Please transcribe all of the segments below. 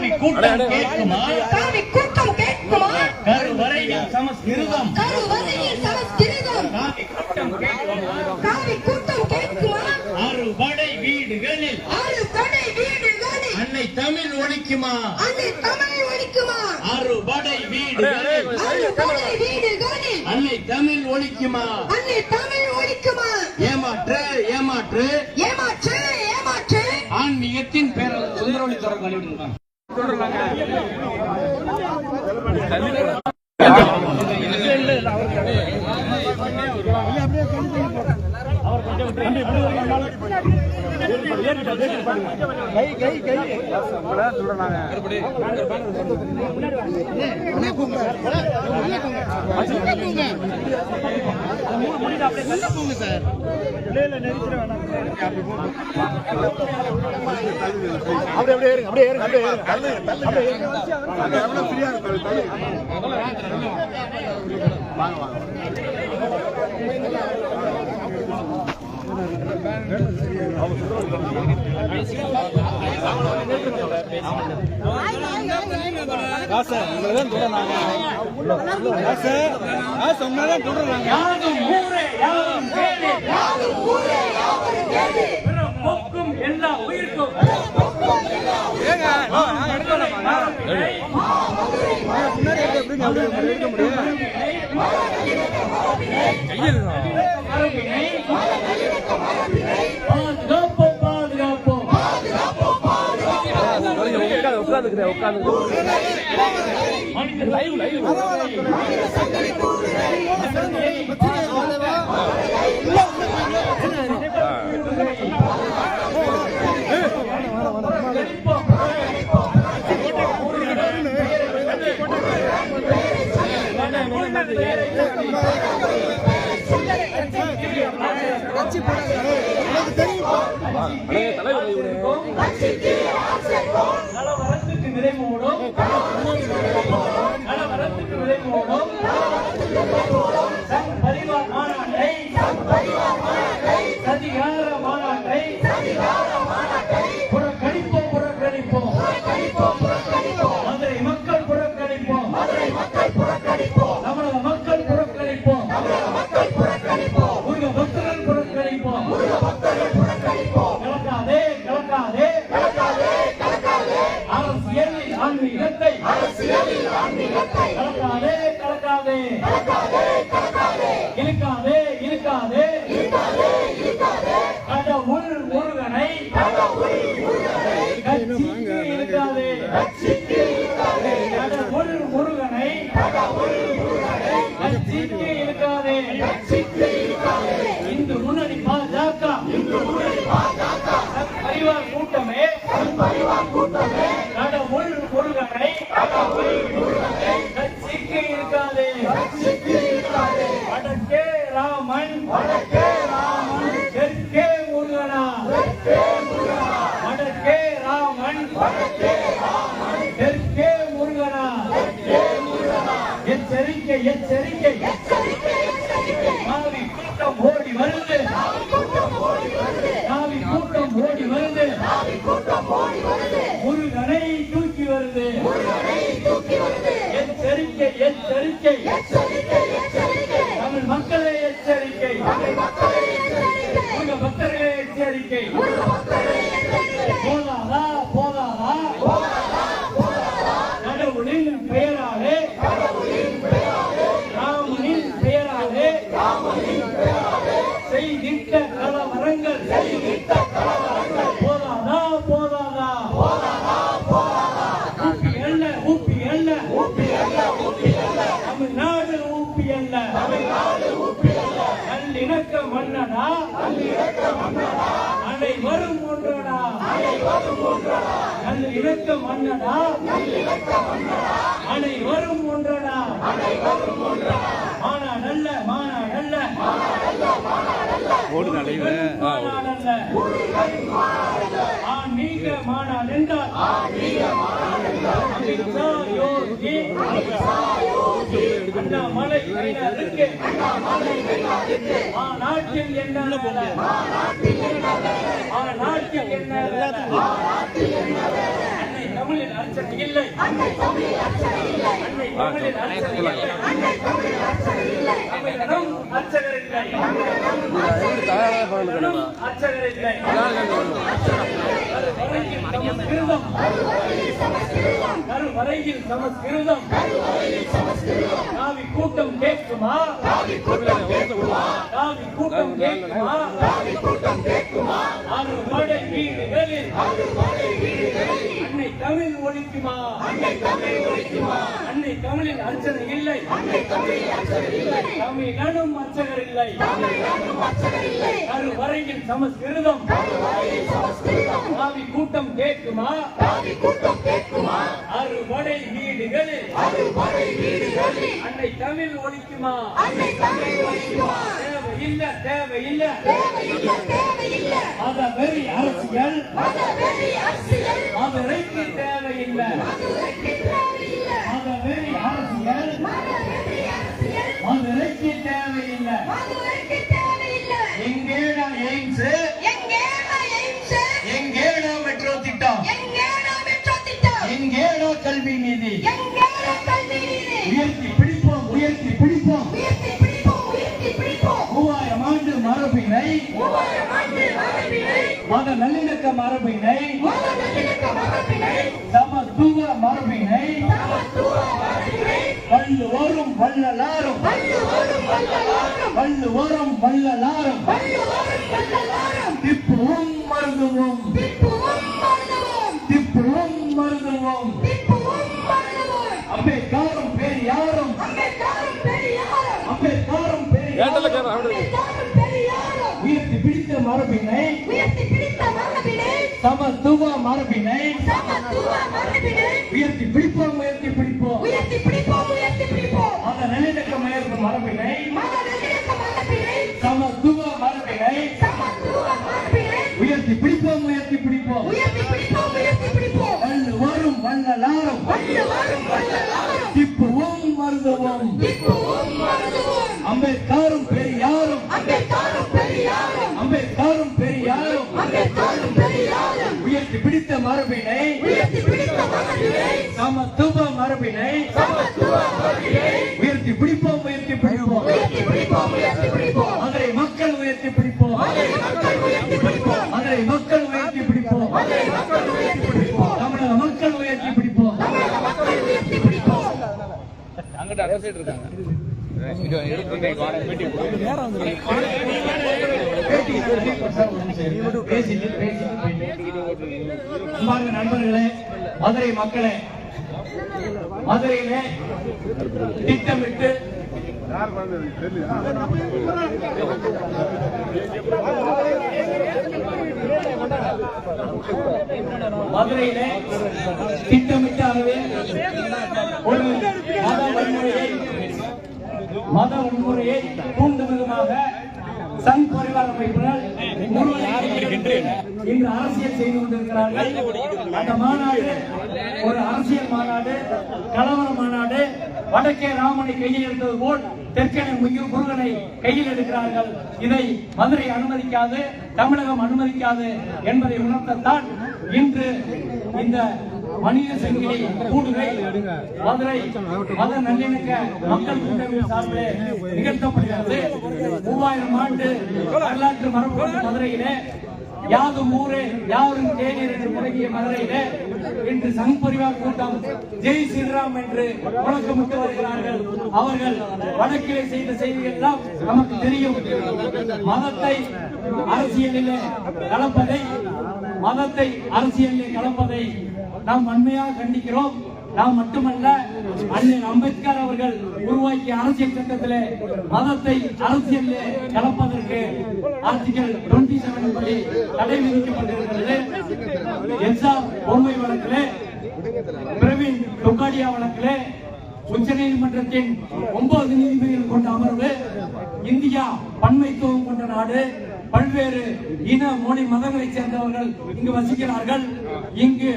காவி கூட்டம் கேட்குமா காவி கூட்டம் கேட்குமா கருவறையில் சமஸ்கிருதம் காவி கூட்டம் கேட்குமா காவி கூட்டம் கேட்குமா அறுபடை வீடுகளில் அன்னை தமிழ் ஒழிக்குமா அறுபடை வீடுகளில் அன்னை தமிழ் ஒழிக்குமா ஏமாற்று ஏமாற்று ஏமாற்று ஏமாற்று ஆன்மீகத்தின் பேரல் சுந்தரவழி தொடர்பு எல்லா உயிருக்கும் நலவரத்துக்கு நிறைவோடும் பரிவார் மாநாட்டை சதிகார மாநாட்டை புறக்கணிப்போம் மதுரை மக்கள் புறக்கணிப்போம் தமிழக மக்கள் புறக்கணிப்போம் முருக பக்தர்கள் புறக்கணிப்போம் கலக்காதே அரசியலில் ஆன்மீகத்தை கலக்காதே இழுக்காதே கடவுள் முருகனை கட்சிக்கு இழுக்காதே கடவுள் முருகனை கட்சிக்கு இழுக்காதே இந்து முன்னணி பாஜக பரிவார் கூட்டமே கடவுள் முருகனை கட்சிக்கு இருக்காதே வடக்கே ராமன் தெற்கே முருகனா வடக்கே ராமன் தெற்கே முருகனா எச்சரிக்கை காவி கூட்டம் ஓடி வருது முருகனை தூக்கி வருது எச்சரிக்கை தமிழ் மக்களே எச்சரிக்கை முருக பக்தர்களே எச்சரிக்கை போதாதா கடவுளின் பெயராலே ராமனின் பெயராலே செய்திட்ட கலவரங்கள் போதாதா ஊப்பி அல்ல தமிழ்நாடு ஊப்பி அல்ல நல்லிணக்க மன்னனா அனைவரும் ஒன்றடா நல்லிணக்க மன்னனா அனைவரும் ஒன்றடா மாநாடல்ல ஆன்மீக மாநாடு என்றால் யோகி அண்ணாமலை நாட்டில் என்ன தமிழில் அர்ச்சனை இல்லை. அன்னை தமிழில் அர்ச்சனை இல்லை. தமிழனும் அர்ச்சகர் இல்லை. அர்ச்சகர் இல்லை. கருவறையில் சமஸ்கிருதம். காவி கூட்டம் கேட்குமா? காவி கூட்டம் கேட்குமா? அறுபடை வீடுகளில் அன்னை தமிழ் ஒழிக்குமா? அன்னை தமிழில் அர்ச்சனை இல்லை. தமிழனும் அர்ச்சகர் இல்லை. கருவறையில் சமஸ்கிருதம். காவி கூட்டம் கேட்குமா? அறுபடை வீடுகளில் அன்னை தமிழ் ஒழிக்குமா? தேவையில்லை. மதவெறி அரசியல் மதுரைக்கு தேவையில்லை. மதவெறி அரசியல் மதுரைக்கு தேவையில்லை. எங்கேடா எய்ம்ஸ்? எங்கேடா மெட்ரோ திட்டம்? எங்கேடா கல்வி நீதி? உயர்த்தி பிடிப்போம். 3000 ஆண்டு மரபினை, மத நல்லிணக்க மரபினை, சமத்துவ மரபினை வள்ளுவரும் வள்ளலாரும் திப்புவும் மருந்துவோம். அம்பேத்கரும் பெரியாரும் உயர்த்தி பிடித்த மரபினை, சமத்துவ மரபினை உயர்த்தி பிடிப்போம். மத நல்லிணக்க மரபினை, சமத்துவ மரபினை உயர்த்தி பிடிப்போம். வள்ளுவரும் வள்ளலாரும் திப்புவும் மருந்துவோம். அம்பேத்கரும் பெரியாரும் உயர்த்தி பிடித்த மரபினை, சமத்துவ மரபினை உயர்த்தி பிடிப்போம். மதுரை மக்கள் உயர்த்தி பிடிப்போம். தமிழக மக்கள் உயர்த்தி பிடிப்போம். அங்கிட்ட அரசியல் இருக்காங்க. நண்பர்களே, மதுரை மக்களே, மதுரையிலே திட்டமிட்டு மதுரையிலே திட்டமிட்டாகவே ஒரு மத வன்முறையை தூண்டும் விதமாக சங் பரிவார அமைப்பினர் இன்று அரசியல் செய்து கொண்டிருக்கிறார்கள். அந்த மாநாடு ஒரு அரசியல் மாநாடு, கலவர மாநாடு. வடக்கே ராமனை கையில் எடுத்தது போல் தெற்கே முருகனை கையில் எடுக்கிறார்கள். இதை மதுரை அனுமதிக்காது, தமிழகம் அனுமதிக்காது என்பதை உணர்த்தத்தான் இன்று இந்த மனித சங்கிலி கூடுகை மதுரை மத நல்லிணக்க மக்கள் கூட்டமைப்பு சார்பிலே நிகழ்த்தப்படுகிறது. 3000 ஆண்டு வரலாற்று மரபு கொண்ட மதுரையிலே யாதும் ஊரே யாரும் தேநீர் என்று முழங்கிய மதுரையிலே இன்று சங் பரிவார் கூட்டம் ஜெய் ஸ்ரீராம் என்று முழக்கமிட்டு வருகிறார்கள். அவர்கள் வடக்கிலே செய்த செய்திகள் எல்லாம் நமக்கு தெரியும். மதத்தை அரசியலிலே கலப்பதை நாம் வன்மையாக கண்டிக்கிறோம். நாம் மட்டுமல்ல, அண்ணன் அம்பேத்கர் அவர்கள் உருவாக்கிய அரசியல் சட்டத்திலே மதத்தை அரசியலிலே கலப்பதற்கு ஆர்டிகல் 27 படி தடை விதிக்கப்பட்டிருக்கிறது. எஸ்ஆர் பொம்மை வழக்கிலே, பிரவீன் தொக்காடியா வழக்கிலே உச்ச நீதிமன்றத்தின் 9 நீதிபதிகள் கொண்ட அமர்வு, இந்தியா பன்மைத்துவம் கொண்ட நாடு, பல்வேறு இன மொழி மதங்களைச் சேர்ந்தவர்கள் இங்கு வசிக்கிறார்கள். இங்கு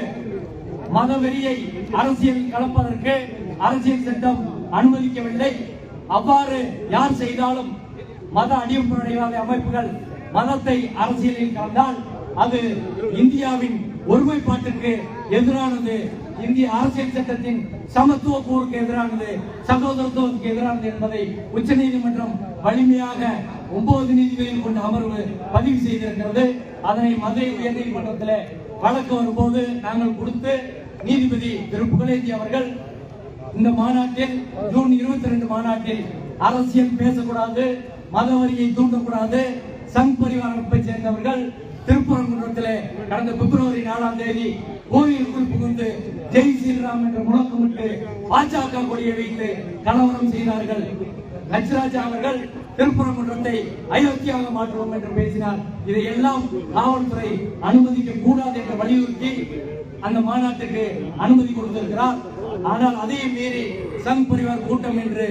மதவெறியை அரசியல் கலப்பதற்கு அரசியல் சட்டம் அனுமதிக்கவில்லை. அவ்வாறு யார் செய்தாலும் மத அடிப்படைவாத அமைப்புகள் மதத்தை அரசியலில் கலந்தால் அது இந்தியாவின் ஒருமைப்பாட்டிற்கு எதிரானது, இந்திய அரசியல் சட்டத்தின் சமத்துவ கூறுக்கு எதிரானது, சகோதரத்துவத்துக்கு எதிரானது என்பதை உச்சநீதிமன்றம் வலிமையாக 9 நீதிபதிகள் கொண்ட அமர்வு பதிவு செய்திருக்கிறது. அதனை மதுரை உயர்நீதிமன்றத்தில் வழக்கு வரும்போது நாங்கள் கொடுத்து நீதிபதி திரு புகழேந்தி அவர்கள் இந்த மாநாட்டில் ஜூன் 22 மாநாட்டில் அரசியல் பேசக்கூடாது, மதவரியை தூண்டக்கூடாது, சங் பரிவார அமைப்பை சேர்ந்தவர்கள் திருப்பரங்குன்றத்திலே கடந்த பிப்ரவரி 4ஆம் தேதி கோயிலுக்குள் புகுந்து ஜெய் ஸ்ரீராம் என்ற முழக்கமிட்டு பாஜக கொடியை வைத்து கலவரம் செய்தார்கள். லட்சராஜா அவர்கள் திருப்பரங்குன்றத்தை அயோத்தியாக மாற்றுவோம் என்று பேசினார். இதையெல்லாம் காவல்துறை அனுமதிக்க கூடாது என்று வலியுறுத்தி அந்த மாநாட்டுக்கு அனுமதி கொடுத்திருக்கிறார். ஆனால் அதையும் மீறி சங் பரிவார் கூட்டம் என்று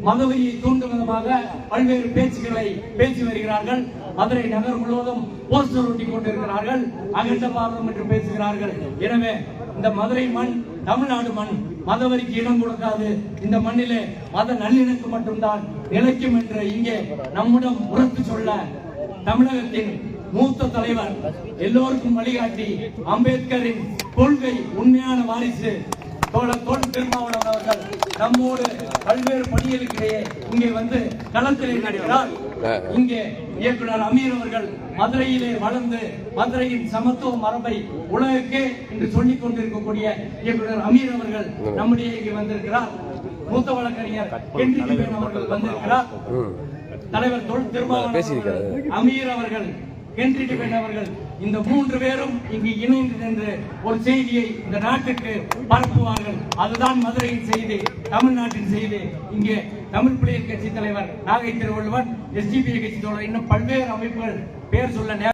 மதவெறியை தூண்டும் விதமாக பல்வேறு பேச்சுக்களை பேசி வருகிறார்கள். மதுரை நகர் முழுவதும் போஸ்டர் ஒட்டி கொண்டிருக்கிறார்கள். அகண்ட பாரதம் என்று பேசுகிறார்கள். எனவே இந்த மதுரை மண் தமிழ்நாடு மண், மதவெறிக்கு இடம் கொடுக்காது. இந்த மண்ணிலே மத நல்லிணக்கு மட்டும்தான் நிலைக்கும் என்று இங்கே நம்மிடம் உரத்து சொல்ல தமிழகத்தின் மூத்த தலைவர், எல்லோருக்கும் வழிகாட்டி, அம்பேத்கரின் கொள்கை உண்மையான வாரிசு தோல் திருமாவளவன் அவர்கள் நம்மோடு பல்வேறு பணிகளுக்கிடையே இங்கே வந்து களத்தில் நடிக்கிறார். இங்கே இயக்குனர் அமீர் அவர்கள் மதுரையிலே வளர்ந்து மதுரையின் சமத்துவ மரபை உலகுக்கே என்று சொல்லிக் கொண்டிருக்கக்கூடிய இயக்குனர் அமீர் அவர்கள் நம்முடைய இங்கே வந்திருக்கிறார். மூத்த வழக்கறிஞர் கென்றிடிபேன் அவர்கள் வந்திருக்கிறார். தலைவர் தொல் திருமாவளவன், அமீர் அவர்கள், கென்றிடிபேன் அவர்கள், இந்த 3 பேரும் இங்கு இணைந்து நின்று ஒரு செய்தியை இந்த நாட்டுக்கு பரப்புவார்கள். அதுதான் மதுரையின் செய்தி, தமிழ்நாட்டின் செய்தி. இங்கே தமிழ் புலிகள் கட்சி தலைவர் நாகை திருவள்ளுவன், SDPI கட்சி தலைவர், இன்னும் பல்வேறு அமைப்புகள் பேர் சொல்ல